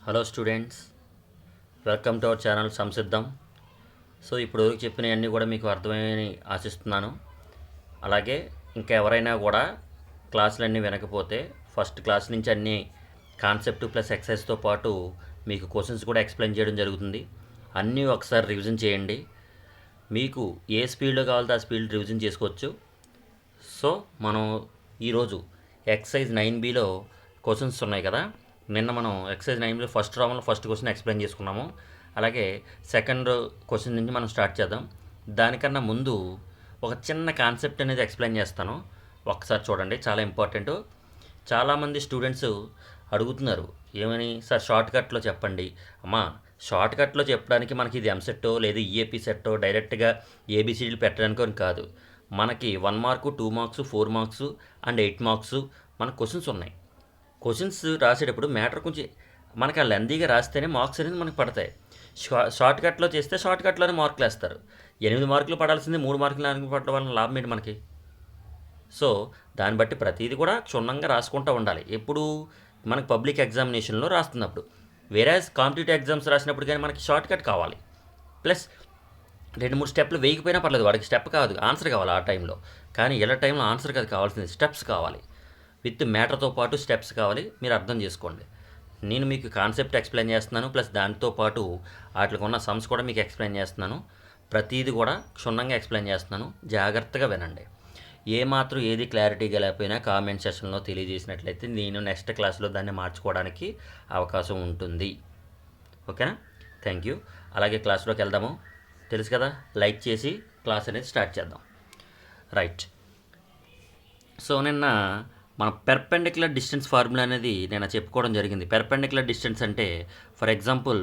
Hello students, welcome to our channel Samsiddham. So ఇప్పుడు చెప్పినవన్నీ కూడా మీకు అర్థమని ఆశిస్తున్నాను. అలాగే ఇంకా ఎవరైనా కూడా క్లాసులన్నీ వినకపోతే ఫస్ట్ క్లాస్ నుంచి అన్నీ కాన్సెప్ట్ ప్లస్ ఎక్సర్సైజ్తో పాటు మీకు క్వశ్చన్స్ కూడా ఎక్స్ప్లెయిన్ చేయడం జరుగుతుంది. అన్నీ ఒకసారి రివిజన్ చేయండి. మీకు ఏ స్పీడ్లో కావాలో ఆ స్పీడ్ రివిజన్ చేసుకోవచ్చు. సో మనం ఈరోజు ఎక్సర్సైజ్ 9Bలో క్వశ్చన్స్ ఉన్నాయి కదా. నిన్న మనం ఎక్సర్సైజ్ 9Bలో ఫస్ట్ రౌండ్లో ఫస్ట్ క్వశ్చన్ ఎక్స్ప్లెయిన్ చేసుకున్నాము. అలాగే సెకండ్ క్వశ్చన్ నుంచి మనం స్టార్ట్ చేద్దాం. దానికన్నా ముందు ఒక చిన్న కాన్సెప్ట్ అనేది ఎక్స్ప్లెయిన్ చేస్తాను, ఒకసారి చూడండి, చాలా ఇంపార్టెంట్. చాలామంది స్టూడెంట్స్ అడుగుతున్నారు, ఏమని సార్ షార్ట్ కట్లో చెప్పండి. అమ్మా, షార్ట్ కట్లో చెప్పడానికి మనకి ఇది ఎంసెట్టో లేదు ఈఏపీ సెట్టో డైరెక్ట్గా ఏబిసిడీలు పెట్టడానికి కాదు. మనకి 1 mark, 2 marks, 4 marks and 8 marks మన క్వశ్చన్స్ ఉన్నాయి. క్వశ్చన్స్ రాసేటప్పుడు మ్యాటర్ కొంచెం మనకి ఆ లెందీగా రాస్తేనే మార్క్స్ అనేది మనకు పడతాయి. షార్ట్ కట్లో చేస్తే షార్ట్ కట్లోనే మార్కులు వేస్తారు. 8 మార్కులు పడాల్సింది 3 మార్కులు 4 పడడం వల్ల లాభం ఏంటి మనకి? సో దాన్ని బట్టి ప్రతిదీ కూడా క్షుణ్ణంగా రాసుకుంటూ ఉండాలి. ఎప్పుడు మనకి పబ్లిక్ ఎగ్జామినేషన్లో రాస్తున్నప్పుడు, వేరే కాంపిటేటివ్ ఎగ్జామ్స్ రాసినప్పుడు కానీ మనకి షార్ట్ కట్ కావాలి. ప్లస్ 2-3 స్టెప్లు వేయకపోయినా పర్లేదు, వాడికి స్టెప్ కాదు ఆన్సర్ కావాలి ఆ టైంలో. కానీ ఇలా టైంలో ఆన్సర్ కాదు కావాల్సింది, స్టెప్స్ కావాలి. విత్ మ్యాటర్తో పాటు స్టెప్స్ కావాలి. మీరు అర్థం చేసుకోండి. నేను మీకు కాన్సెప్ట్ ఎక్స్ప్లెయిన్ చేస్తున్నాను, ప్లస్ దాంతో పాటు వాటికి ఉన్న సమ్స్ కూడా మీకు ఎక్స్ప్లెయిన్ చేస్తున్నాను. ప్రతిదీ కూడా క్షుణ్ణంగా ఎక్స్ప్లెయిన్ చేస్తున్నాను, జాగ్రత్తగా వినండి. ఏమాత్రం ఏది క్లారిటీగా లేకపోయినా కామెంట్ సెషన్లో తెలియజేసినట్లయితే నేను నెక్స్ట్ క్లాస్లో దాన్ని మార్చుకోవడానికి అవకాశం ఉంటుంది. ఓకేనా? Thank you. అలాగే క్లాస్లోకి వెళ్దాము. తెలుసు కదా, లైక్ చేసి క్లాస్ అనేది స్టార్ట్ చేద్దాం. రైట్. సో నిన్న మన పెర్పెండిక్యులర్ డిస్టెన్స్ ఫార్ములా అనేది నేను చెప్పుకోవడం జరిగింది. పెర్పెండిక్యులర్ డిస్టెన్స్ అంటే ఫర్ ఎగ్జాంపుల్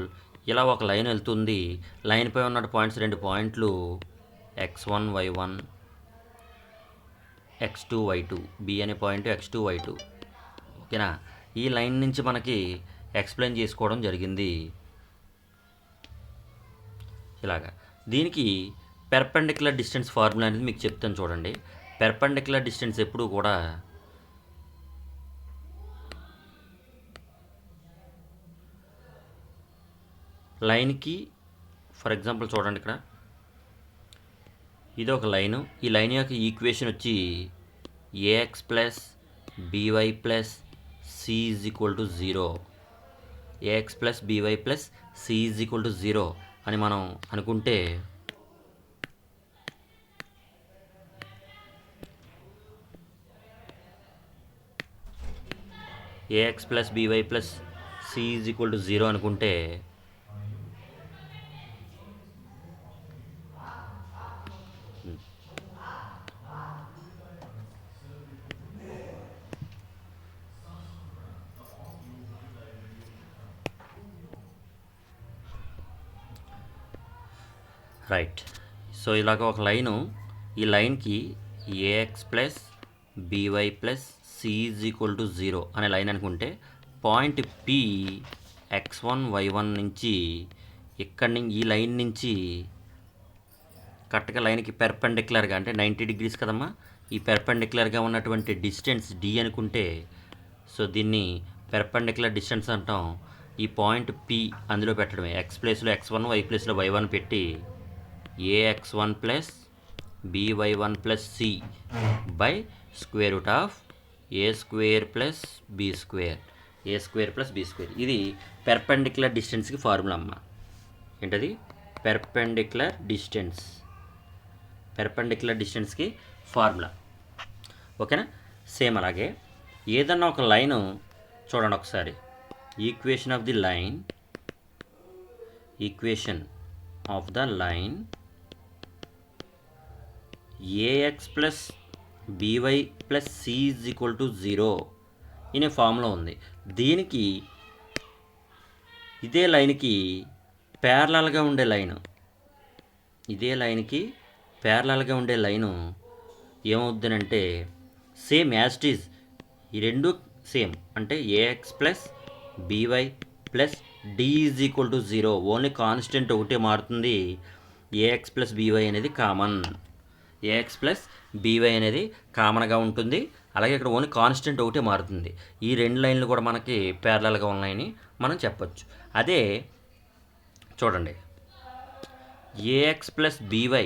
ఇలా ఒక లైన్ వెళ్తుంది, లైన్పై ఉన్న పాయింట్స్ 2 పాయింట్లు x1 y1 x2 y2, B అనే పాయింట్ x2 y2. ఓకేనా? ఈ లైన్ నుంచి మనకి ఎక్స్ప్లెయిన్ చేసుకోవడం జరిగింది ఇలాగా. దీనికి పెర్పెండిక్యులర్ డిస్టెన్స్ ఫార్ములా అనేది మీకు చెప్తాను చూడండి. పెర్పెండిక్యులర్ డిస్టెన్స్ ఎప్పుడు కూడా లైన్కి, ఫర్ ఎగ్జాంపుల్ చూడండి, ఇక్కడ ఇది ఒక లైను. ఈ లైన్ యొక్క ఈక్వేషన్ వచ్చి ax plus by plus C is equal to 0. Ax plus by plus C is equal to 0 అని మనం అనుకుంటే, ax plus by plus C is equal to 0 అనుకుంటే రైట్. సో ఇలాగ ఒక లైను, ఈ లైన్కి AX plus by plus C is equal to 0 అనే line అనుకుంటే, పాయింట్ పి x1 y1 నుంచి ఇక్కడి నుంచి ఈ లైన్ నుంచి కరెక్ట్గా లైన్కి పెర్పెండిక్యులర్గా అంటే 90 డిగ్రీస్ కదమ్మా, ఈ పెర్పెండిక్యులర్గా ఉన్నటువంటి డిస్టెన్స్ డి అనుకుంటే, సో దీన్ని పెర్పెండిక్యులర్ డిస్టెన్స్ అంటాం. ఈ పాయింట్ పి అందులో పెట్టడమే, ఎక్స్ ప్లేస్లో x1 y ప్లేస్లో y1 పెట్టి ax1 plus by1 plus C by square root of A square plus B square, A square plus B square. ఇది పెర్పెండిక్యులర్ డిస్టెన్స్కి ఫార్ములా అమ్మ. ఏంటది? పెర్పెండిక్యులర్ డిస్టెన్స్, పెర్పెండిక్యులర్ డిస్టెన్స్కి ఫార్ములా. ఓకేనా? సేమ్ అలాగే ఏదన్నా ఒక లైను చూడండి ఒకసారి. Equation of the line, equation of the line A X plus by plus C is equal to 0 ఇనే ఫామ్లో ఉంది. దీనికి ఇదే లైన్కి ప్యారలల్గా ఉండే లైను, ఇదే లైన్కి ప్యారలల్గా ఉండే లైను ఏమవుతుందంటే సేమ్ యాజ్ ఇట్ ఈజ్, ఈ రెండు సేమ్. అంటే ax plus by plus D is equal to 0, only constant ఒకటే మారుతుంది. ఏఎక్స్ ప్లస్ బీవై అనేది కామన్, ఏఎక్స్ ప్లస్ బీవై అనేది కామన్గా ఉంటుంది. అలాగే ఇక్కడ ఓన్లీ కాన్స్టెంట్ ఒకటే మారుతుంది. ఈ 2 లైన్లు కూడా మనకి ప్యారలల్గా ఉన్నాయని మనం చెప్పొచ్చు. అదే చూడండి, ax plus by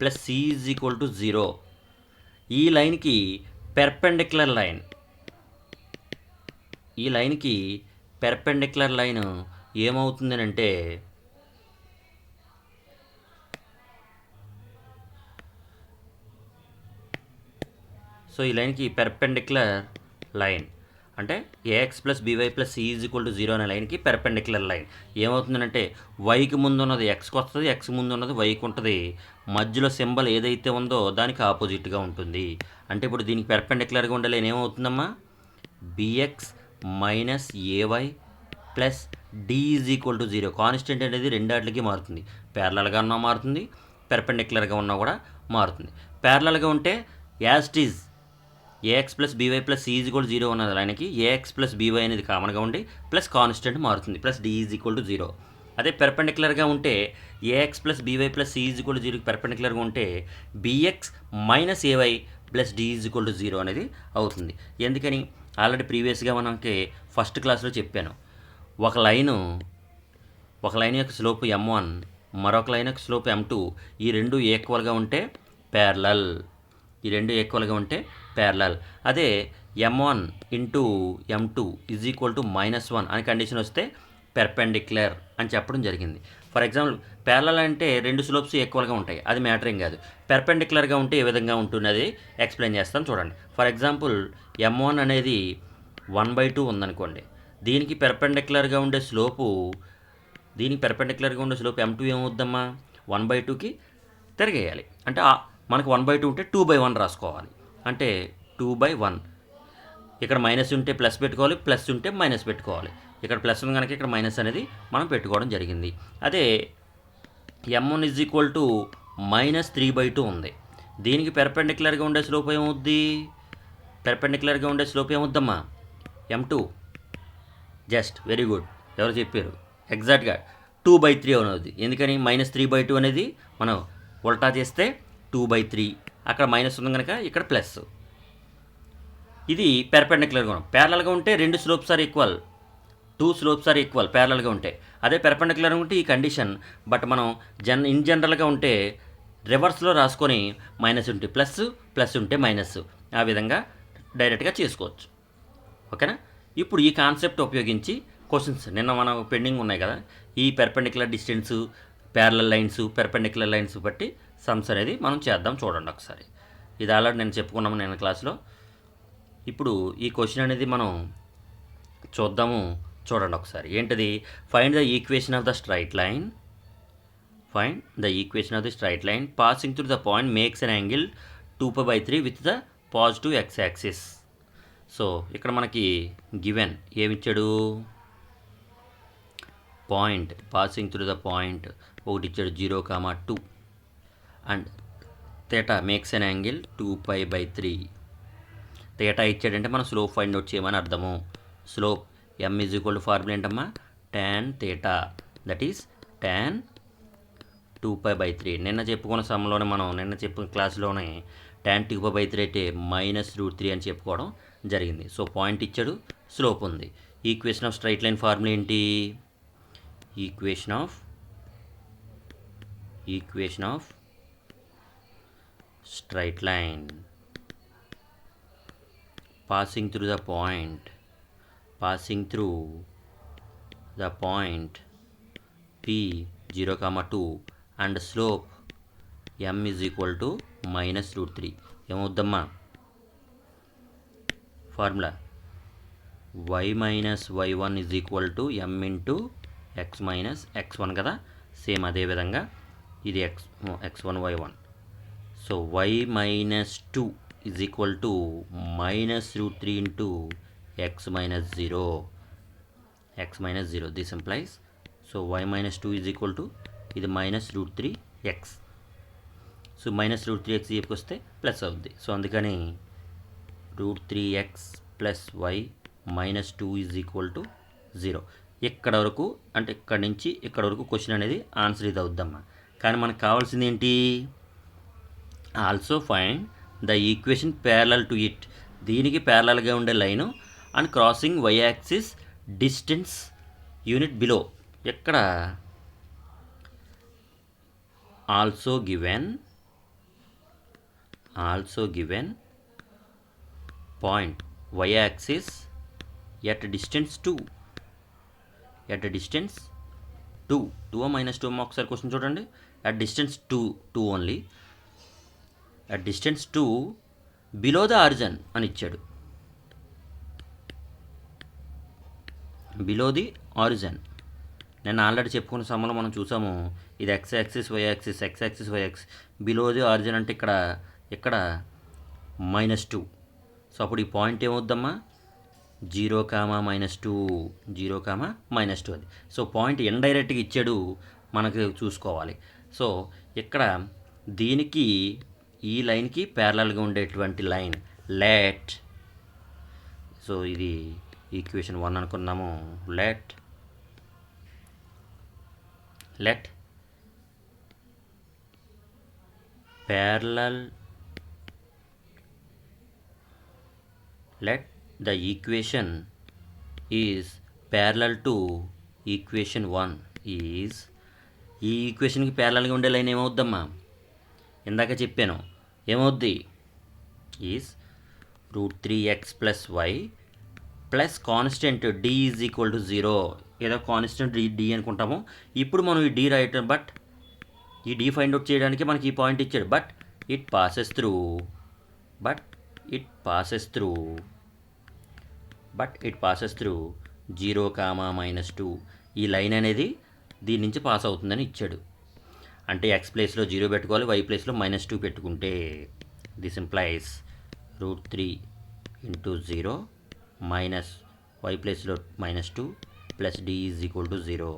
plus C is equal to 0, ఈ లైన్కి పెర్పెండిక్యులర్ లైన్, ఈ లైన్కి పెర్పెండిక్యులర్ లైన్ ఏమవుతుంది అంటే సో ఈ లైన్కి పెర్పెండిక్యులర్ లైన్ అంటే ax plus by plus C is equal to 0 అనే లైన్కి పెర్పెండిక్యులర్ లైన్ ఏమవుతుందంటే వైకి ముందు ఉన్నది ఎక్స్కి వస్తుంది, ఎక్స్ ముందు ఉన్నది వైకి ఉంటుంది, మధ్యలో సింబల్ ఏదైతే ఉందో దానికి ఆపోజిట్గా ఉంటుంది. అంటే ఇప్పుడు దీనికి పెర్పెండిక్యులర్గా ఉండే లైన్ ఏమవుతుందమ్మా, B X minus A Y plus D is equal to 0. Constant అనేది రెండాట్లకి మారుతుంది, ప్యారలల్గా ఉన్నా మారుతుంది, పెర్పెండిక్యులర్గా ఉన్నా కూడా మారుతుంది. ప్యారలల్గా ఉంటే as it is A X plus by plus C is equal 0 ఉన్నది లైన్కి ఏఎక్స్ ప్లస్ బీవై అనేది కామన్గా ఉండి ప్లస్ కాన్స్టెంట్ మారుతుంది plus D is equal to 0. అదే పెర్పెండిక్యులర్గా ఉంటే A X plus by plus C is equal to 0కి పెర్పెండిక్యులర్గా ఉంటే B X minus A Y plus D is equal to 0 అనేది అవుతుంది. ఎందుకని ఆల్రెడీ ప్రీవియస్గా మనకి ఫస్ట్ క్లాస్లో చెప్పాను, ఒక లైన్ యొక్క స్లోప్ m1, మరొక లైన్ యొక్క స్లోప్ m2, ఈ రెండు ఈక్వల్గా ఉంటే ప్యారలల్, ఈ రెండు ఈక్వల్గా ఉంటే ప్యారలల్. అదే m1 into m2 is equal to -1 అని కండిషన్ వస్తే పెర్పెండిక్యులర్ అని చెప్పడం జరిగింది. ఫర్ ఎగ్జాంపుల్ ప్యారలల్ అంటే రెండు స్లోప్స్ ఈక్వల్గా ఉంటాయి, అది మ్యాటర్ ఏం కాదు. పెర్పెండిక్యులర్గా ఉంటే ఏ విధంగా ఉంటున్నది ఎక్స్ప్లెయిన్ చేస్తాను చూడండి. ఫర్ ఎగ్జాంపుల్ m1 అనేది 1/2 ఉందనుకోండి, దీనికి పెర్పెండిక్యులర్గా ఉండే స్లోపు m2 ఏమవుద్దమ్మా, 1/2కి తిరిగేయాలి. అంటే మనకు 1/2 ఉంటే 2/1 రాసుకోవాలి, అంటే 2/1. ఇక్కడ మైనస్ ఉంటే ప్లస్ పెట్టుకోవాలి, ప్లస్ ఉంటే మైనస్ పెట్టుకోవాలి. ఇక్కడ ప్లస్ ఉంది కనుక ఇక్కడ మైనస్ అనేది మనం పెట్టుకోవడం జరిగింది. అదే m1 ఈజ్ ఈక్వల్ టు -3/2 ఉంది, దీనికి పెర్పెండిక్యులర్గా ఉండే స్లోప్ ఏమవుద్ది, ఏమవుద్దమ్మా m2. జస్ట్ వెరీ గుడ్, ఎవరు చెప్పారు, ఎగ్జాక్ట్గా 2/3 అవుతుంది. ఎందుకని -3/2 అనేది మనం ఉల్టా చేస్తే 2/3, అక్కడ మైనస్ ఉంది కనుక ఇక్కడ ప్లస్. ఇది పెర్పెండిక్యులర్గా ఉన్నాం. ప్యారలల్గా ఉంటే రెండు slopes are equal, 2 slopes are equal ప్యారలల్గా ఉంటే. అదే పెర్పెండిక్యులర్గా ఉంటే ఈ కండిషన్, బట్ మనం ఇన్ జనరల్గా ఉంటే రివర్స్లో రాసుకొని మైనస్ ఉంటే ప్లస్, ప్లస్ ఉంటే మైనస్, ఆ విధంగా డైరెక్ట్గా చేసుకోవచ్చు. ఓకేనా. ఇప్పుడు ఈ కాన్సెప్ట్ ఉపయోగించి క్వశ్చన్స్ నిన్న మనం పెండింగ్ ఉన్నాయి కదా, ఈ perpendicular distance, parallel lines, perpendicular lines బట్టి సమ్స్ అనేది మనం చేద్దాం చూడండి ఒకసారి. ఇది ఆల్రెడీ నేను చెప్పుకున్నాము నేను క్లాస్లో. ఇప్పుడు ఈ క్వశ్చన్ అనేది మనం చూద్దాము చూడండి ఒకసారి. ఏంటిది, find the equation of the straight line, passing through the point makes an angle 2π/3 with the positive X axis. So ఇక్కడ మనకి గివెన్ ఏమిచ్చాడు, point passing through the point ఒకటి ఇచ్చాడు 0,2 and theta makes an angle 2π/3. Theta ఇచ్చాడంటే మనం slope find out చేయమని అర్థము. Slope m is equal to formula ఏంటమ్మా, tan theta, that is tan 2π/3. నిన్న చెప్పుకున్న సమలోనే మనం నిన్న చెప్పిన క్లాస్లోనే tan 2π/3 అయితే -√3 అని చెప్పుకోవడం జరిగింది. సో పాయింట్ ఇచ్చాడు, స్లోప్ ఉంది. Equation of straight line formula ఏంటి, equation of straight line passing through the point P 0,2 and slope m is equal to -√3. ఏమవుద్దమ్మా ఫార్ములా, y minus y1 is equal to m into x minus x1 కదా. Same అదేవిధంగా ఇది x1 y1. So y minus 2 is equal to -√3 into x minus 0. This implies, so y minus 2 is equal to ఇది -√3x. So -√3x చెప్పి వస్తే plus అవుద్ది. So అందుకని √3x plus y -2 is equal to 0. ఇక్కడ వరకు అంటే ఇక్కడ నుంచి ఇక్కడ వరకు క్వశ్చన్ అనేది ఆన్సర్ ఇది అవుద్దమ్మా. కానీ మనకు కావాల్సింది ఏంటి, also find the equation parallel to it దీనికి ప్యారలల్గా ఉండే line and crossing Y axis distance unit below. ఎక్కడ also given point Y axis at distance 2 2 minus 2 ఒకసారి క్వశ్చన్ చూడండి. At distance 2 only, at distance 2 below the origin అని ఇచ్చాడు. Below the origin నేను already చెప్పుకున్న సమయంలో మనం చూసాము. ఇది X axis why axis, X axis why axis. Below the origin అంటే ఇక్కడ -2. సో అప్పుడు ఈ పాయింట్ ఏమవుద్దమ్మా, 0, -2 0, -2 అది. సో పాయింట్ ఇండైరెక్ట్గా ఇచ్చాడు, మనకు చూసుకోవాలి. సో ఇక్కడ దీనికి ఈ లైన్కి ప్యారలల్గా ఉండేటువంటి లైన్ లెట్. సో ఇది ఈక్వేషన్ 1 అనుకున్నాము. Let the equation is parallel to equation 1 is, ఈ ఈక్వేషన్కి ప్యారలల్గా ఉండే లైన్ ఏమవుద్దమ్మా, ఇందాక చెప్పాను ఏమవుద్ది, is √3x + y plus constant d is equal to 0. ఏదో కాన్స్టెంట్ d అనుకుంటాము. ఇప్పుడు మనం ఈ d రాయటం, బట్ ఈ d ఫైండ్ అవుట్ చేయడానికి మనకి ఈ పాయింట్ ఇచ్చాడు. But it passes through 0, -2. ఈ లైన్ అనేది దీని నుంచి పాస్ అవుతుందని ఇచ్చాడు. అంటే x ప్లేస్లో 0 పెట్టుకోవాలి, y ప్లేస్లో -2 పెట్టుకుంటే దిస్ ఇంప్లైస్ √3 × 0 మైనస్ y ప్లేస్లో -2 plus d is equal to 0.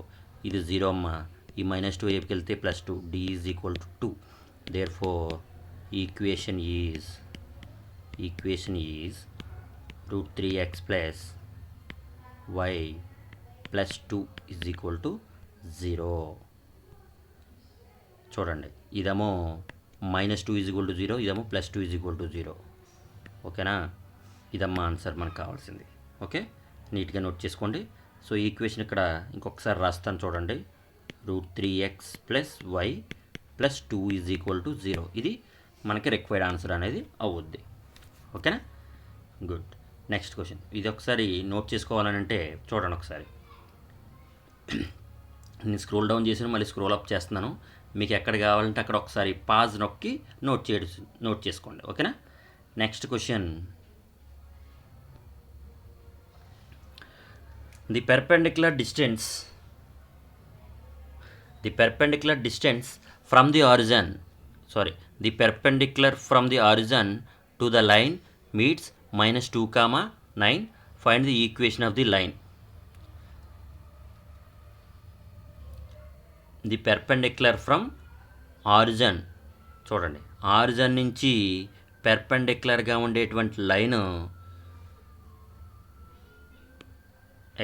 ఇది 0 అమ్మా, ఈ -2 వైపుకి వెళ్తే +2, d is equal to 2. Therefore equation is √3x + y + 2 is equal to 0. చూడండి, ఇదేమో -2 ఈజ్ ఈక్వల్ టు 0, ఇదేమో +2 ఈజ్ ఈక్వల్ టు 0. ఓకేనా, ఇదమ్మా ఆన్సర్ మనకు కావాల్సింది. ఓకే, నీట్గా నోట్ చేసుకోండి. సో ఈ ఈక్వేషన్ ఇక్కడ ఇంకొకసారి రాస్తాను చూడండి. √3x + y + 2 is equal to 0. ఇది మనకి రిక్వైర్డ్ ఆన్సర్ అనేది అవుద్ది. ఓకేనా, గుడ్. నెక్స్ట్ క్వశ్చన్, ఇది ఒకసారి నోట్ చేసుకోవాలనంటే చూడండి ఒకసారి. నేను స్క్రోల్ డౌన్ చేసి మళ్ళీ స్క్రోల్ అప్ చేస్తున్నాను. మీకు ఎక్కడ కావాలంటే అక్కడ ఒకసారి పాజ్ నొక్కి నోట్ చేసుకోండి. ఓకేనా, next question. The perpendicular distance from the origin to the line meets -2, 9. Find the equation of the line. The perpendicular from origin, చూడండి, ఆరిజన్ నుంచి పెర్పెండిక్యులర్గా ఉండేటువంటి line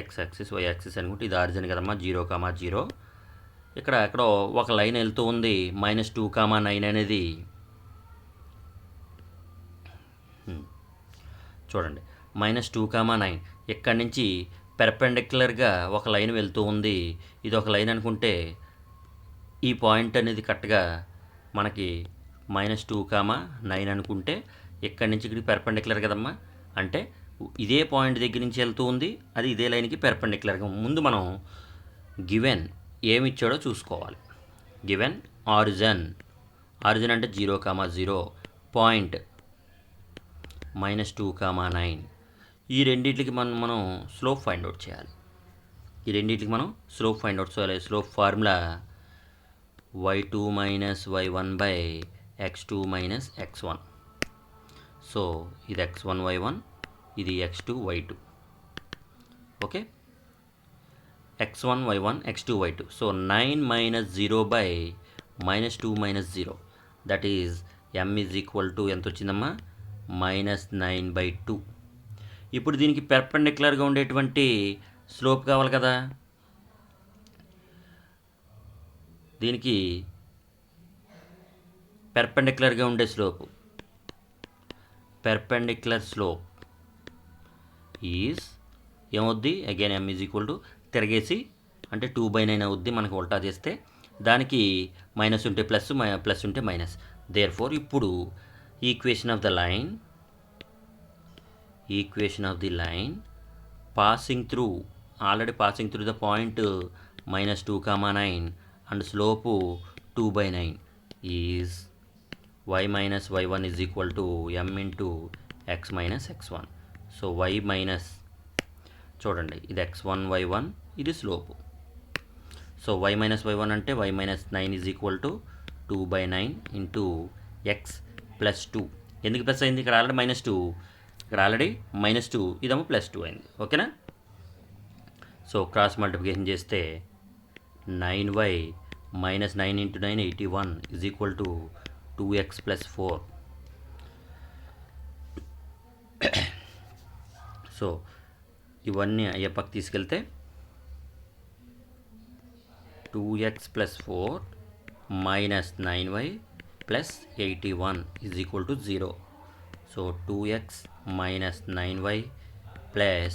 x axis why axis అనుకుంటే ఇది ఆరిజిన్ కదమ్మా, 0, 0. ఇక్కడ ఎక్కడో ఒక లైన్ వెళ్తూ ఉంది, -2, 9 అనేది. చూడండి, -2, 9 ఇక్కడి నుంచి పెర్పెండిక్యులర్గా ఒక లైన్ వెళ్తూ ఉంది. ఇది ఒక లైన్ అనుకుంటే ఈ పాయింట్ అనేది కరెక్ట్గా మనకి -2, 9 అనుకుంటే ఇక్కడి నుంచి ఇక్కడికి పెర్పెండిక్యులర్ కదమ్మా. అంటే ఇదే పాయింట్ దగ్గర నుంచి వెళ్తూ ఉంది, అది ఇదే లైన్కి పెర్పెండిక్యులర్గా. ముందు మనం గివెన్ ఏమి ఇచ్చాడో చూసుకోవాలి. గివెన్ ఆరిజిన్ అంటే 0, 0, పాయింట్ -2, 9. ఈ రెండింటికి మనం స్లోప్ ఫైండ్ అవుట్ చేయాలి. Slope formula y2 - y1/x2 - x1. So ఇది x1 y1, ఇది x2 y2. Okay, x1 y1 x2 y2. So 9 - 0/-2 - 0, that is m is equal to ఎంత వచ్చిందమ్మా, -9/2. ఇప్పుడు దీనికి పెర్పెండిక్యులర్గా ఉండేటువంటి స్లోప్ కావాలి కదా. దీనికి పెర్పెండిక్యులర్గా ఉండే స్లోపు perpendicular slope ఈజ్ ఏమవుద్ది again m is equal to తిరగేసి అంటే 2/9 అవుద్ది మనకు ఉల్టా చేస్తే, దానికి మైనస్ ఉంటే ప్లస్, ప్లస్ ఉంటే మైనస్. దేర్ ఫోర్ ఇప్పుడు equation of the line passing through the point -2,9 and slope 2/9 is y minus y1 is equal to m into x minus x1. So y minus చూడండి ఇది x1 y1 ఇది slope. So y minus y1 అంటే y minus 9 is equal to 2/9 into x plus 2. ఎందుకు plus అయింది? ఇక్కడ already -2, ఇక్కడ already -2, ఇదేమో +2 అయింది. ఓకేనా? సో క్రాస్ మల్టిప్లికేషన్ చేస్తే 9y minus 9 into 9 81 is equal to 2x plus 4. So ఇవన్నీ అయ్యే పక్క తీసుకెళ్తే 2x plus 4 minus 9y plus 81 is equal to 0. So 2x minus 9y plus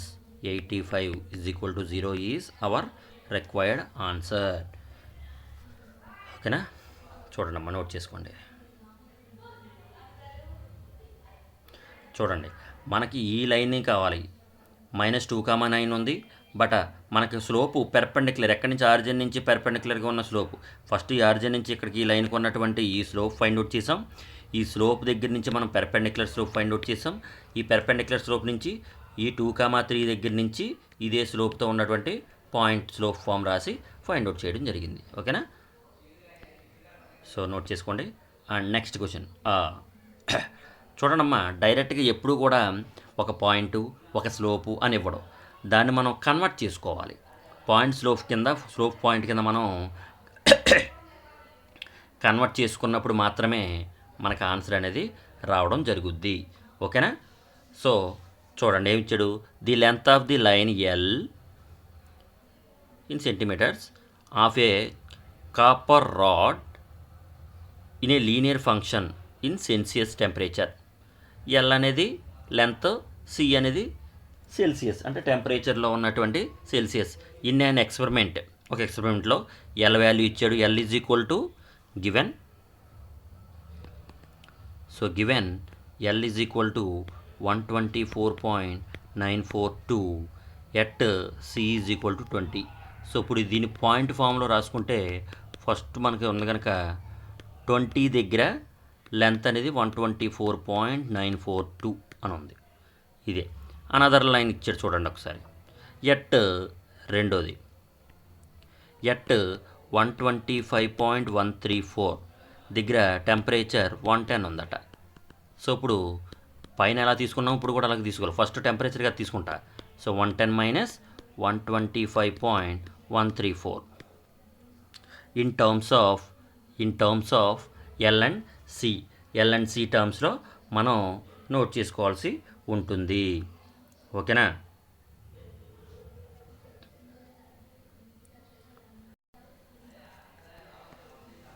85 is equal to 0 is our required answer. ఓకేనా? చూడండి అమ్మ, note చేసుకోండి. చూడండి మనకి ఈ లైన్ కావాలి, -2,9 ఉంది, బట్ మనకి స్లోపు పెర్పెండిక్యులర్, ఎక్కడి నుంచి ఆరిజిన్ నుంచి పెర్పెండిక్యులర్గా ఉన్న స్లోపు, ఫస్ట్ ఈ ఆరిజిన్ నుంచి ఇక్కడికి ఈ లైన్కి ఉన్నటువంటి ఈ స్లోప్ ఫైండ్ అవుట్ చేసాం. ఈ స్లోప్ దగ్గర నుంచి మనం పెర్పెండిక్యులర్ స్లోప్ ఫైండ్ అవుట్ చేసాం. ఈ పెర్పెండిక్యులర్ స్లోప్ నుంచి ఈ 2,3 దగ్గర నుంచి ఇదే స్లోప్తో ఉన్నటువంటి పాయింట్ స్లోప్ ఫామ్ రాసి ఫైండ్ అవుట్ చేయడం జరిగింది. ఓకేనా? సో నోట్ చేసుకోండి. అండ్ నెక్స్ట్ క్వశ్చన్ చూడండమ్మా, డైరెక్ట్గా ఎప్పుడు కూడా ఒక పాయింట్ ఒక స్లోపు అని ఇవ్వడం, దాన్ని మనం కన్వర్ట్ చేసుకోవాలి. స్లోప్ పాయింట్ కింద మనం కన్వర్ట్ చేసుకున్నప్పుడు మాత్రమే మనకు ఆన్సర్ అనేది రావడం జరుగుద్ది. ఓకేనా? సో చూడండి ఏమి ఇచ్చాడు, the length of the line L in centimetres of a copper rod in a linear function in Celsius temperature. L అనేది లెంత్, సి అనేది సెల్సియస్ అంటే టెంపరేచర్లో ఉన్నటువంటి సెల్సియస్. ఇన్ అన్ ఎక్స్పెరిమెంట్, ఒక ఎక్స్పెరిమెంట్లో ఎల్ వాల్యూ ఇచ్చాడు. L is equal to given, so given L is equal to 124.942 at C is equal to 20. So ఇప్పుడు దీని పాయింట్ ఫామ్లో రాసుకుంటే ఫస్ట్ మనకి ఉంది కనుక 20 దగ్గర లెంత్ అనేది 124.942 అని ఉంది. ఇదే అనదర్ లైన్ ఇచ్చాడు చూడండి ఒకసారి. ఎట్ రెండోది ఎట్ 125.134 దగ్గర టెంపరేచర్ 110 ఉందట. సో ఇప్పుడు పైన ఎలా తీసుకున్నాం, ఇప్పుడు కూడా అలాగే తీసుకోవాలి. ఫస్ట్ టెంపరేచర్గా తీసుకుంటా. So 110 minus 125.134 in terms of L and C టర్మ్స్లో మనం నోట్ చేసుకోవాల్సి ఉంటుంది. ఓకేనా?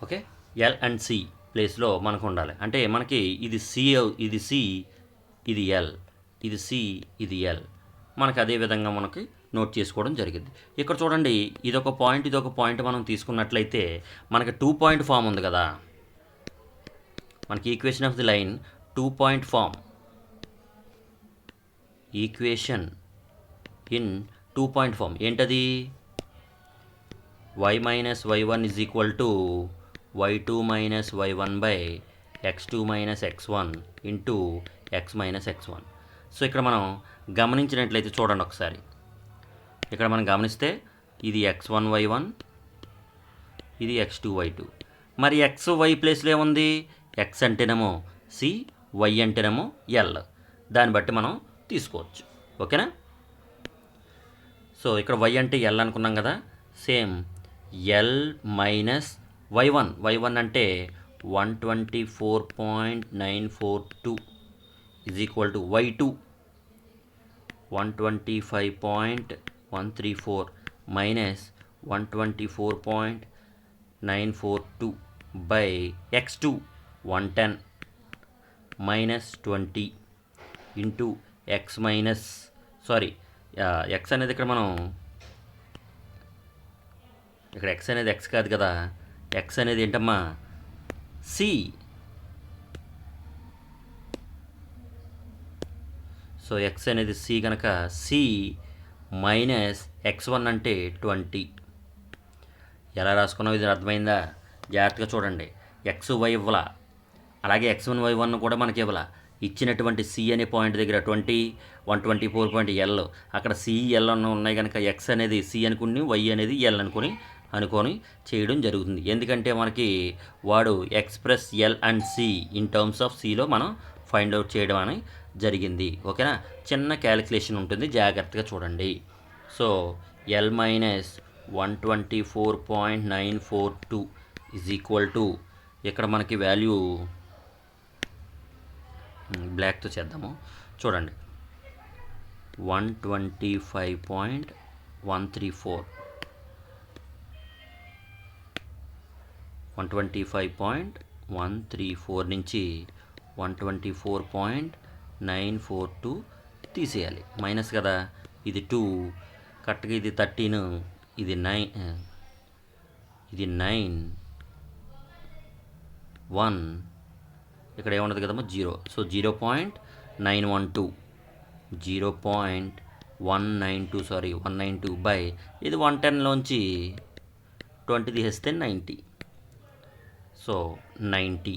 ఓకే, ఎల్ అండ్ సి ప్లేస్లో మనకు ఉండాలి. అంటే మనకి ఇది సి, ఇది ఎల్, ఇది సి, ఇది ఎల్. మనకి అదే విధంగా మనకి నోట్ చేసుకోవడం జరిగింది. ఇక్కడ చూడండి, ఇదొక పాయింట్ మనం తీసుకున్నట్లయితే మనకి 2 పాయింట్ ఫామ్ ఉంది కదా. మనకి equation of the line 2 point form, equation in 2 point form ఏంటది? y minus y1 is equal to y2 minus y1 by x2 minus x1 into x minus x1. So ఇక్కడ మనం గమనించినట్లయితే చూడండి ఒకసారి, ఇక్కడ మనం గమనిస్తే ఇది x1 y1, ఇది x2 y2. మరి x y ప్లేస్లో ఏముంది? x అంటేనేమో c, y అంటేనేమో l. దాన్ని బట్టి మనం తీసుకోవచ్చు. ఓకేనా? సో ఇక్కడ y అంటే l అనుకున్నాం కదా, సేమ్ ఎల్ మైనస్ y1 అంటే 124.942 is equal to y2 125.134 minus 124.942 by x2 110 minus 20 into X minus X అనేది ఇక్కడ మనం ఇక్కడ ఎక్స్ అనేది ఎక్స్ కాదు కదా, ఎక్స్ అనేది ఏంటమ్మా సి. సో ఎక్స్ అనేది సి కనుక సి మైనస్ x1 అంటే 20. ఎలా రాసుకున్నాం ఇది అర్థమైందా? జాగ్రత్తగా చూడండి. ఎక్స్ వై ఇవ్వాల, అలాగే x1 y1 కూడా మనకి ఇవ్వాల. ఇచ్చినటువంటి సి అనే పాయింట్ దగ్గర 20 124.L అక్కడ సిఎల్ ఉన్నాయి కనుక ఎక్స్ అనేది సి అనుకుని వై అనేది ఎల్ అనుకొని చేయడం జరుగుతుంది. ఎందుకంటే మనకి వాడు express L and C in terms of సిలో మనం ఫైండ్ అవుట్ చేయడం అని జరిగింది. ఓకేనా? చిన్న క్యాలిక్యులేషన్ ఉంటుంది, జాగ్రత్తగా చూడండి. So L minus 124.942 is equal to ఇక్కడ మనకి వాల్యూ బ్లాక్తో చేద్దాము. చూడండి 125.134 నుంచి 124.942 తీసేయాలి. మైనస్ కదా, ఇది 2 కరెక్ట్గా, ఇది 13, ఇది 9, ఇది 9 1 ఇక్కడ ఏమున్నది కదమ్మా 0. సో 0.912 192 బై ఇది 110లోంచి 20 తీసేస్తే 90. So 90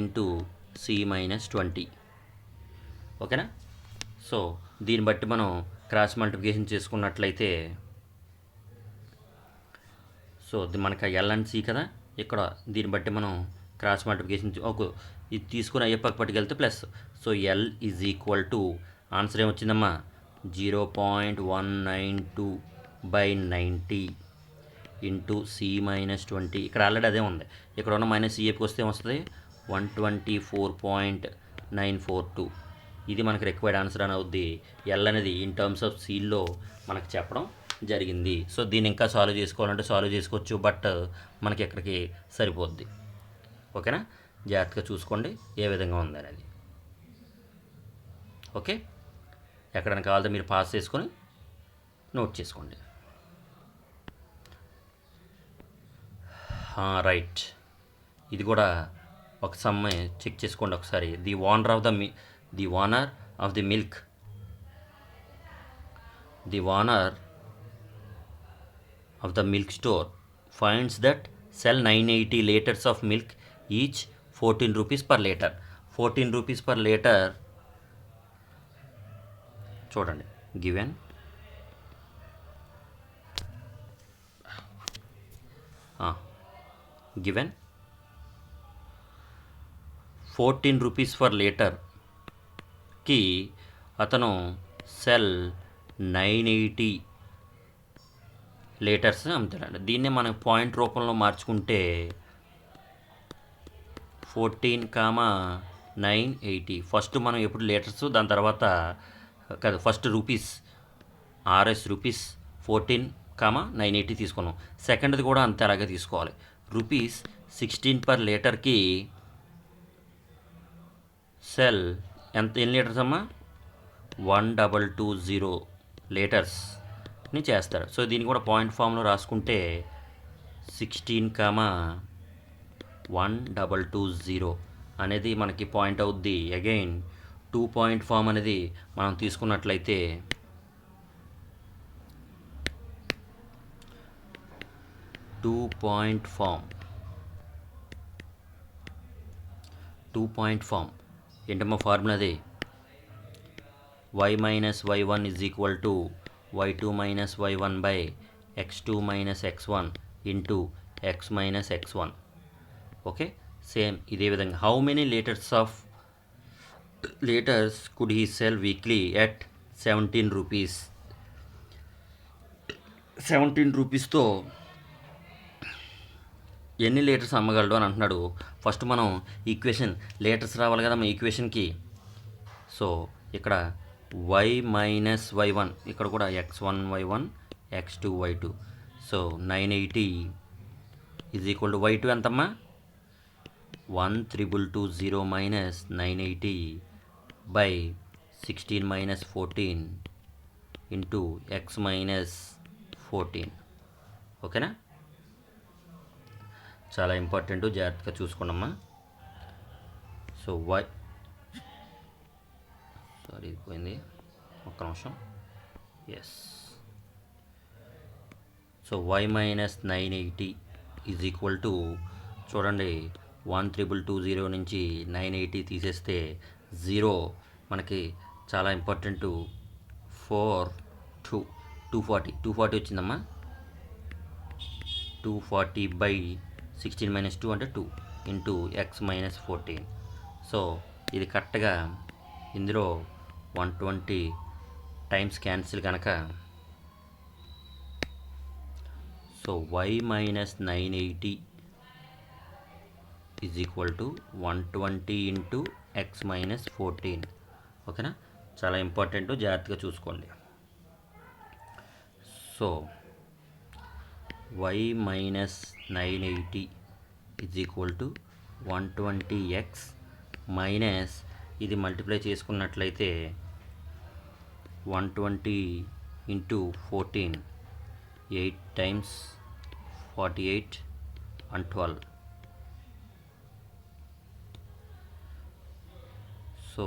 into C minus 20. ఓకేనా? సో దీన్ని బట్టి మనం క్రాస్ మల్టిప్లికేషన్ చేసుకున్నట్లయితే, సో మనకి ఎల్ అండ్ సి కదా ఇక్కడ, దీన్ని బట్టి మనం క్రాస్ మల్టిప్లికేషన్ ఇది తీసుకుని అయ్యే పక్క పట్టుకెళ్తే plus. So L is equal to answer ఏమొచ్చిందమ్మా 0.192 బై 90 ఇంటూ సి మైనస్ 20. ఇక్కడ ఆల్రెడీ అదే ఉంది, ఇక్కడ ఉన్న మైనస్ సిఏకి వస్తే ఏమొస్తుంది 124.942. ఇది మనకి రిక్వైర్డ్ ఆన్సర్ అని అవుద్ది. ఎల్ అనేది ఇన్ టర్మ్స్ ఆఫ్ సీల్లో మనకు చెప్పడం జరిగింది. సో దీన్ని ఇంకా సాల్వ్ చేసుకోవాలంటే సాల్వ్ చేసుకోవచ్చు, బట్ మనకి ఎక్కడికి సరిపోద్ది. ఓకేనా? జాగ్రత్తగా చూసుకోండి ఏ విధంగా ఉంది అనేది. ఓకే, ఎక్కడైనా కావాలంటే మీరు పాస్ చేసుకొని నోట్ చేసుకోండి. రైట్, ఇది కూడా ఒక సమ్మె చెక్ చేసుకోండి ఒకసారి. The owner of the milk of the milk store finds that sell 980 liters of milk, each 14 rupees per liter. 14 rupees per liter చూడండి. given 14 rupees per liter కి అతను సెల్ 980 లీటర్స్ అమ్ముతాడండి. దీన్నే మనం పాయింట్ రూపంలో మార్చుకుంటే 14,980. ఫస్ట్ మనం ఎప్పుడు లీటర్స్, దాని తర్వాత కాదు, ఫస్ట్ రూపీస్, RS రూపీస్ 14,980 తీసుకున్నాం. సెకండ్ది కూడా అంతే అలాగే తీసుకోవాలి. రూపీస్ 16 పర్ లీటర్కి సెల్ ఎన్ని లీటర్స్ అమ్మా 1220 లీటర్స్ని చేస్తాడు. సో దీన్ని కూడా పాయింట్ ఫామ్లో రాసుకుంటే 16,1220 అనేది మనకి పాయింట్ అవుద్ది. అగైన్ 2 పాయింట్ ఫామ్ అనేది మనం తీసుకున్నట్లయితే 2 పాయింట్ ఫామ్ ఏంటమ్మా ఫార్ములాది y minus y1 is equal to y2 minus y1 by x2 minus x1 into x minus x1. Okay, same ఇదే విధంగా how many litres could he cell weekly at 17 rupees. 17 రూపీస్తో ఎన్ని litres అమ్మగలడు అని అంటున్నాడు. First మనం equation litres రావాలి కదా మన ఈక్వేషన్కి. So ఇక్కడ y మైనస్ y1, ఇక్కడ కూడా x1 y1 x2 y2. So 980 is equal to y2 ఎంతమ్మా 13220 minus 980 by 16 minus 14 into x minus 14. ఓకేనా? చాలా ఇంపార్టెంట్, జాగ్రత్తగా చూసుకోండమ్మా. సో సారీ ఇది పోయింది, ఒక్క నిమిషం. Yes. So y minus 980 is equal to, చూడండి 13220 నుంచి 980 తీసేస్తే 0 మనకి చాలా ఇంపార్టెంట్. 240 వచ్చిందమ్మా. 240/16 - 2 అంటే 2 ఇంటూ x మైనస్ 14. సో ఇది కరెక్ట్గా ఇందులో 120 టైమ్స్ క్యాన్సిల్ కనుక, so y minus 980 is equal to 120 into x minus 14. ఓకేనా? చాలా ఇంపార్టెంట్, జాగ్రత్తగా చూసుకోండి. So y minus 980 is equal to 120x minus, ఇది మల్టిప్లై చేసుకున్నట్లయితే 120 ఇంటూ 14, 8 టైమ్స్ 48 and 12. సో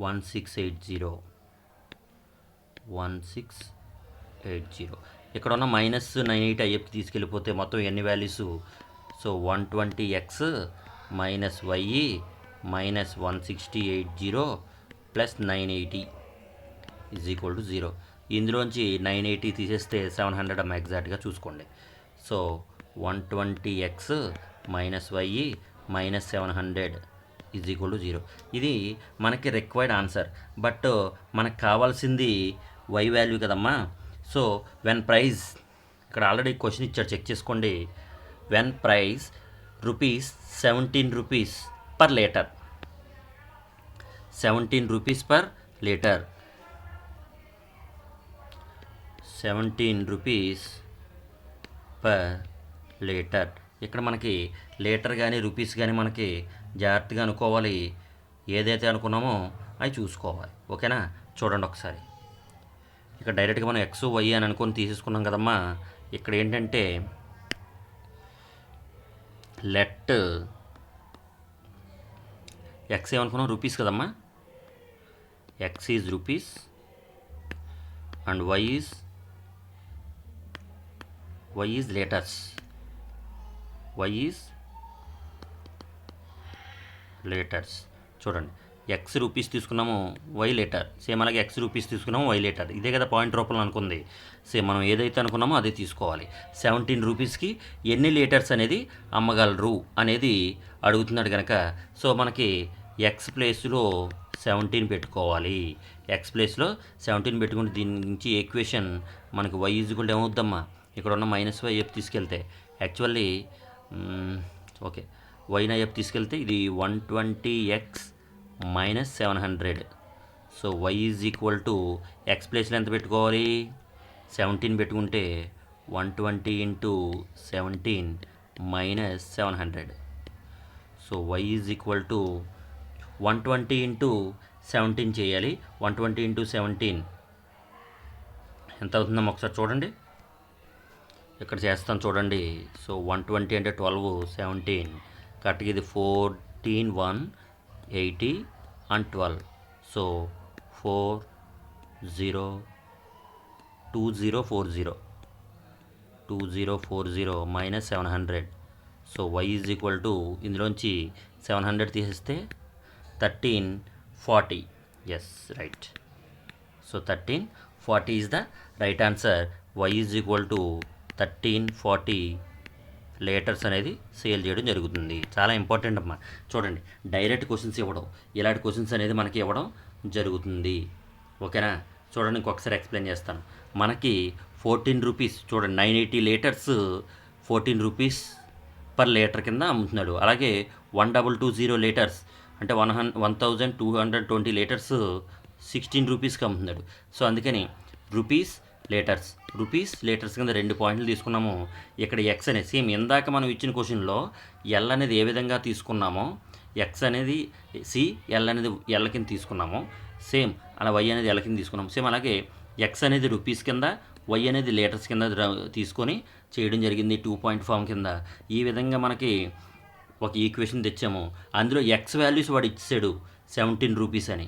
1680. ఇక్కడ ఉన్న మైనస్ 980 అయ్యప్పకి తీసుకెళ్ళిపోతే మొత్తం ఎన్ని values? So 120x minus y minus 1680 plus 980 is equal to 0. ఇందులోంచి 980 తీసేస్తే 700 అమ్మ, ఎగ్జాక్ట్గా చూసుకోండి. So 120x minus y minus 700 is equal to 0. ఇది మనకి రిక్వైర్డ్ ఆన్సర్, బట్ మనకు కావాల్సింది y వాల్యూ కదమ్మా. సో వెన్ ప్రైస్, ఇక్కడ ఆల్రెడీ క్వశ్చన్ ఇచ్చాడు, చెక్ చేసుకోండి. When price ₹17 per liter, 17 rupees per liter, 17 rupees per liter. ఇక్కడ మనకి లీటర్ కానీ రూపీస్ కానీ మనకి జాగ్రత్తగా అనుకోవాలి. ఏదైతే అనుకున్నామో అవి చూసుకోవాలి. ఓకేనా? చూడండి ఒకసారి. ఇక్కడ డైరెక్ట్గా మనం ఎక్స్ వై అని అనుకొని తీసేసుకున్నాం కదమ్మా. ఇక్కడ ఏంటంటే లెట్ ఎక్స్ ఏమనుకున్నాం? రూపీస్ కదమ్మా. X is rupees and y is litres. Y is litres. చూడండి, ఎక్స్ రూపీస్ తీసుకున్నాము, వై లీటర్. సేమ్ అలాగే ఎక్స్ రూపీస్ తీసుకున్నాము, వై లీటర్. ఇదే కదా పాయింట్ రూపంలో అనుకుంది. సేమ్ మనం ఏదైతే అనుకున్నామో అదే తీసుకోవాలి. 17 రూపీస్కి ఎన్ని లీటర్స్ అనేది అమ్మగలరు అనేది అడుగుతున్నాడు కనుక, సో మనకి ఎక్స్ ప్లేస్లో 17 పెట్టుకోవాలి. ఎక్స్ ప్లేస్లో 17 పెట్టుకుంటే దీని నుంచి ఈక్వేషన్ మనకి వై ఈజ్వల్ ఏమవుద్దమ్మా? ఇక్కడ ఉన్న మైనస్ వై ఎఫ్ తీసుకెళ్తే యాక్చువల్లీ ఓకే, వైనా ఎఫ్ తీసుకెళ్తే ఇది 120x minus 700. So y is equal to x ప్లేస్లో ఎంత పెట్టుకోవాలి? 17 పెట్టుకుంటే 120 into 17 minus 700. So y is equal to 120 into 17 చేయాలి. 120 ఇంటూ 17 ఎంత అవుతుందమ్మా ఒకసారి చూడండి. ఇక్కడ చేస్తాను చూడండి. సో 120 అంటే 12, 17 కరెక్ట్గా ఇది 14, 1, 80 and 12. So 2040 minus 700. So y is equal to, ఇందులోంచి 700 తీసేస్తే 1340. Yes, right. So 1340 is the right answer. Y is equal to 1340 litres అనేది సేల్ చేయడం జరుగుతుంది. చాలా ఇంపార్టెంట్ అమ్మా. చూడండి, డైరెక్ట్ క్వశ్చన్స్ ఇవ్వడం, ఇలాంటి క్వశ్చన్స్ అనేది మనకి ఇవ్వడం జరుగుతుంది. ఓకేనా? చూడండి, ఇంకొకసారి ఎక్స్ప్లెయిన్ చేస్తాను. మనకి 14 రూపీస్, చూడండి 980 లీటర్స్ 14 రూపీస్ పర్ లీటర్ కింద అమ్ముతున్నాడు. అలాగే 1220 లీటర్స్ అంటే 1220 లీటర్స్ 16 రూపీస్కి అమ్ముతున్నాడు. సో అందుకని రూపీస్ లీటర్స్ కింద 2 పాయింట్లు తీసుకున్నాము. ఇక్కడ ఎక్స్ అనేది సేమ్ ఇందాక మనం ఇచ్చిన క్వశ్చన్లో ఎల్ అనేది ఏ విధంగా తీసుకున్నామో ఎక్స్ అనేది సి, ఎల్ అనేది ఎల్ కింద తీసుకున్నాము. సేమ్ అలా వై అనేది ఎల్ కింద తీసుకున్నాము. సేమ్ అలాగే ఎక్స్ అనేది రూపీస్ కింద, వై అనేది లీటర్స్ కింద తీసుకొని చేయడం జరిగింది 2 పాయింట్ ఫామ్ కింద. ఈ విధంగా మనకి ఒక ఈక్వేషన్ తెచ్చాము. అందులో ఎక్స్ వాల్యూస్ వాడు ఇచ్చాడు 17 రూపీస్ అని.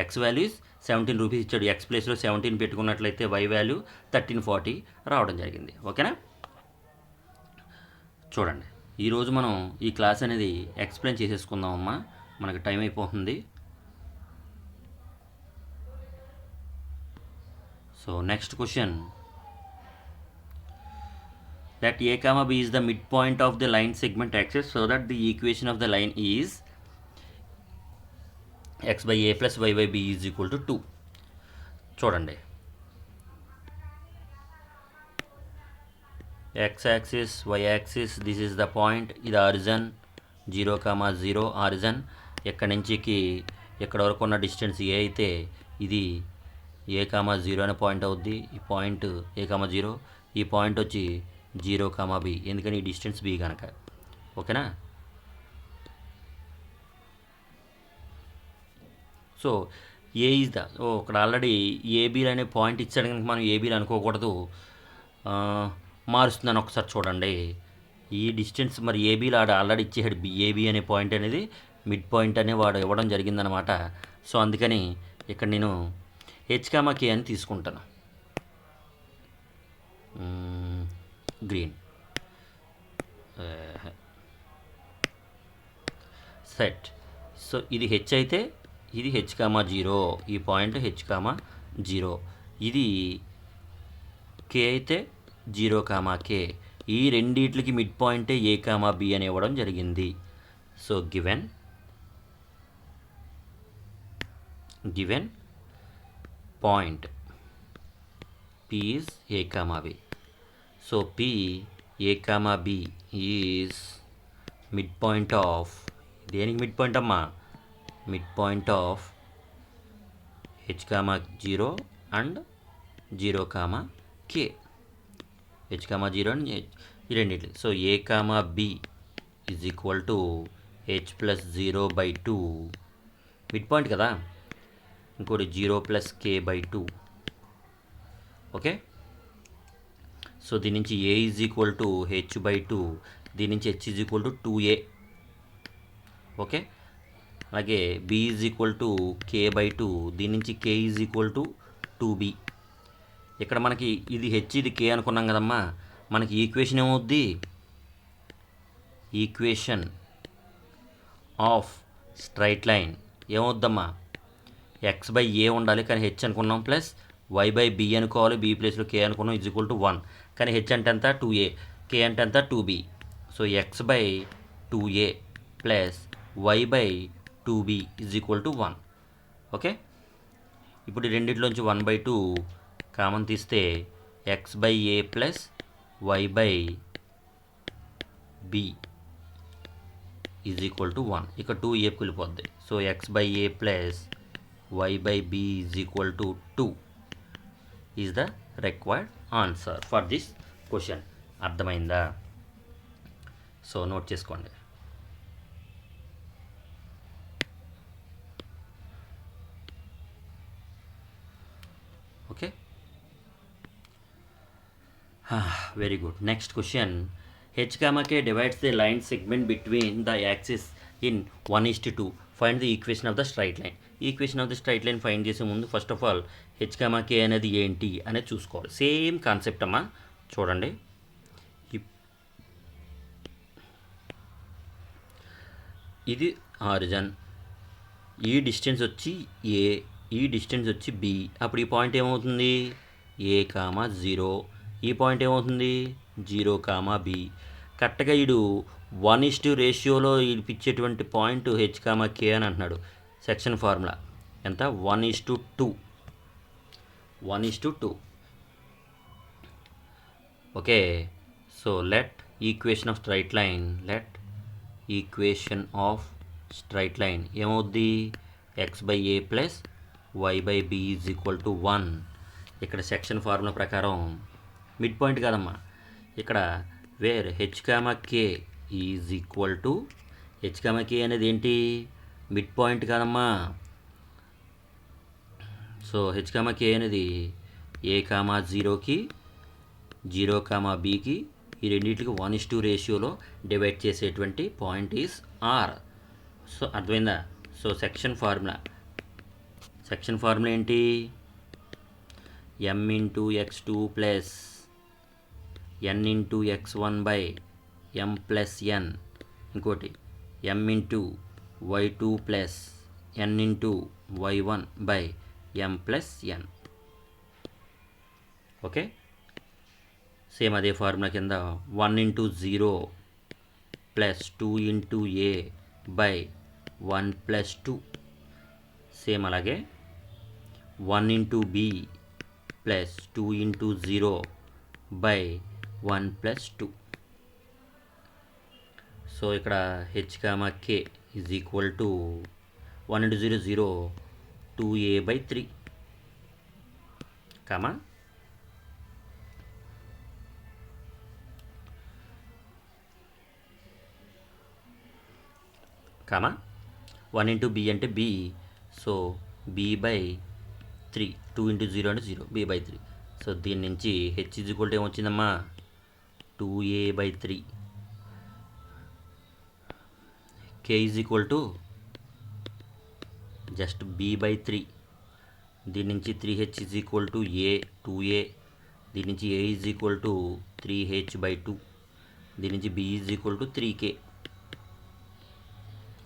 ఎక్స్ వాల్యూస్ 17 రూపీస్ ఇచ్చాడు. ఎక్స్ ప్లేస్లో 17 పెట్టుకున్నట్లయితే వై వాల్యూ 1340 రావడం జరిగింది. ఓకేనా? చూడండి, ఈరోజు మనం ఈ క్లాస్ అనేది ఎక్స్ప్లెయిన్ చేసేసుకుందామమ్మా, మనకి టైం అయిపోతుంది. So next question, that a comma b is the midpoint of the line segment axis, so that the equation of the line is x by a plus y by b is equal to 2. చూడండి, x axis, y axis, this is the point, ఇది origin 0,0 origin. ఎక్కడి నుంచికి ఎక్కడ వరకు ఉన్న distance ఏ అయితే ఇది a,0 అనే point అవుద్ది. ఈ పాయింట్ a,0, ఈ పాయింట్ వచ్చి 0,b, ఎందుకని ఈ డిస్టెన్స్ b కనుక. ఓకేనా? సో ఏ ఈజ్ ద, ఇక్కడ ఆల్రెడీ ఏబీ అనే పాయింట్ ఇచ్చాడు కనుక మనం ఏబీలు అనుకోకూడదు, మారుస్తుందని ఒకసారి చూడండి. ఈ డిస్టెన్స్ మరి ఏబీలో ఆల్రెడీ ఇచ్చేసాడు. ఏబీ అనే పాయింట్ అనేది మిడ్ పాయింట్ అనే వాడు ఇవ్వడం జరిగిందనమాట. సో అందుకని ఇక్కడ నేను h,k అని తీసుకుంటాను. Green set. సో ఇది హెచ్ అయితే ఇది h,0, ఈ పాయింట్ h,0. ఇది కే అయితే 0,k. ఈ రెండిట్లకి మిడ్ పాయింటే a,b అని ఇవ్వడం జరిగింది. So given point p is a,b. So P, a,b is midpoint of, దేనికి మిడ్ పాయింట్ అమ్మా? Mid point of h,0 and 0,k. h,0 and ఈ రెండింటి. So a,b is equal to h plus 0/2, mid point కదా, ఇంకోటి 0+k/2. Okay? So దీని నుంచి a is equal to h/2, దీని నుంచి h is equal to 2a. Okay? అలాగే b is equal to k/2, దీని నుంచి k is equal to 2b. ఇక్కడ మనకి ఇది h, ఇది k అనుకున్నాం కదమ్మా. మనకి ఈక్వేషన్ ఏమవుద్ది? ఈక్వేషన్ ఆఫ్ స్ట్రైట్ లైన్ ఏమవుద్దమ్మా? x/a ఉండాలి, కానీ h అనుకున్నాం, ప్లస్ y/b అనుకోవాలి, b ప్లేస్లో k అనుకున్నాం, ఈజ్ ఈక్వల్ టు 1. కానీ h అంటే ఎంత? 2a, k అంటే ఎంత? 2b. So x/2a plus y/2b is equal to 1. Okay? ఇప్పుడు ఈ రెండిట్లోంచి 1/2 కామన్ తీస్తే x/a plus y/b is equal to 1. ఇక్కడ 2a వెళ్ళిపోద్ది. So x/a plus y/b is equal to 2 is the required answer for this question. అర్థమైందా? So note చేసుకోండి. Okay, very good. Next question, h,k divides the line segment between the axis in 1:2. Find the equation of the straight line. Equation of the straight line find చేసే ముందు first of all h,k అనేది ఏంటి అనేది చూసుకోవాలి. Same concept అమ్మా. చూడండి, ఇది origin, ఈ డిస్టెన్స్ వచ్చి ఏ, ఈ డిస్టెన్స్ వచ్చి బి. అప్పుడు ఈ పాయింట్ ఏమవుతుంది? a,0. ఈ పాయింట్ ఏమవుతుంది? 0,b. కరెక్ట్గా వీడు 1:2 రేషియోలో ఇప్పించేటువంటి పాయింట్ h,k అని అంటున్నాడు. సెక్షన్ ఫార్ములా ఎంత? 1:2. 1:2. Okay, so let equation of straight line, equation of straight line ఏమవుద్ది? x/a plus y/b is equal to 1. ఇక్కడ సెక్షన్ ఫార్ములా ప్రకారం మిడ్ పాయింట్ కాదమ్మా, ఇక్కడ where h,k is equal to H comma K అనేది ఏంటి? Mid point కాదమ్మా. So H comma K అనేది A comma జీరోకి, 0 కామా బీకి, ఈ రెండింటికి 1:2 రేషియోలో డివైడ్ చేసేటువంటి పాయింట్ ఈజ్ ఆర్. సో అర్థమైందా? సో సెక్షన్ ఫార్ములా ఏంటి? m into x2 plus n into x1 by m plus n. ఇంకోటి m into y2 plus n into y1 by m plus n. Okay, same అదే formula కింద 1 into 0 plus 2 into A by 1 plus 2. Same అలాగే 1 into B plus 2 into 0 by 1 plus 2. So ఇక్కడ H comma K is equal to 1 into 0 0, 2a by 3 comma 1 into B అంటే B, so B by 3, 2 into 0 అంటే 0, B by 3. So దీని నుంచి H is equal to ఏమొచ్చిందమ్మా? 2a by 3. K is equal to just B by 3. దీని నుంచి 3h is equal to A, 2a. దీని నుంచి A is equal to 3h by 2. దీని నుంచి B is equal to 3k.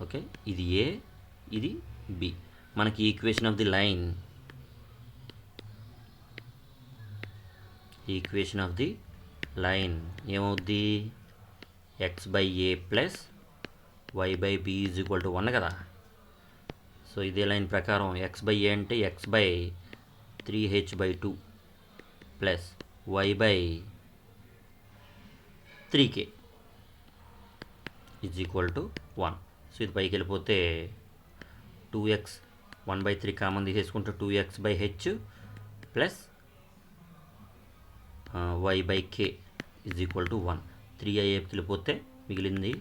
Okay, ఇది A, ఇది B. మనకి ఈక్వేషన్ ఆఫ్ ది లైన్, ఏమవుద్ది? X by A plus why by B is equal to 1 కదా. So ఇదే లైన్ ప్రకారం ఎక్స్ బై ఏ అంటే x by 3h by 2 plus why by 3k is equal to 1. So ఇది పైకి వెళ్ళిపోతే 2x 1/3 common తీసేసుకుంటే 2x by H plus why by K is equal to 1. 3aకి వెళ్ళిపోతే మిగిలింది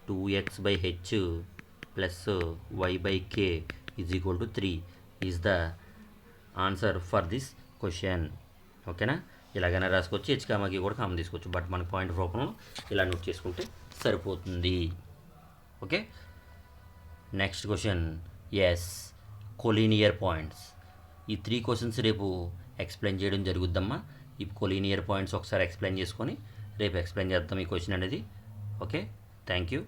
2x by H plus why by K is equal to 3 is the answer for this question. ఓకేనా? ఇలాగైనా రాసుకోవచ్చు, హెచ్ కామాకి కూడా కామన్ తీసుకోవచ్చు, బట్ మన పాయింట్ రూపంలో ఇలా నోట్ చేసుకుంటే సరిపోతుంది. Okay, next question. Yes, collinear points. ఈ 3 క్వశ్చన్స్ రేపు ఎక్స్ప్లెయిన్ చేయడం జరుగుద్దమ్మా. ఈ కొలీనియర్ పాయింట్స్ ఒకసారి ఎక్స్ప్లెయిన్ చేసుకొని రేపు ఎక్స్ప్లెయిన్ చేద్దాం ఈ క్వశ్చన్ అనేది. Okay, thank you.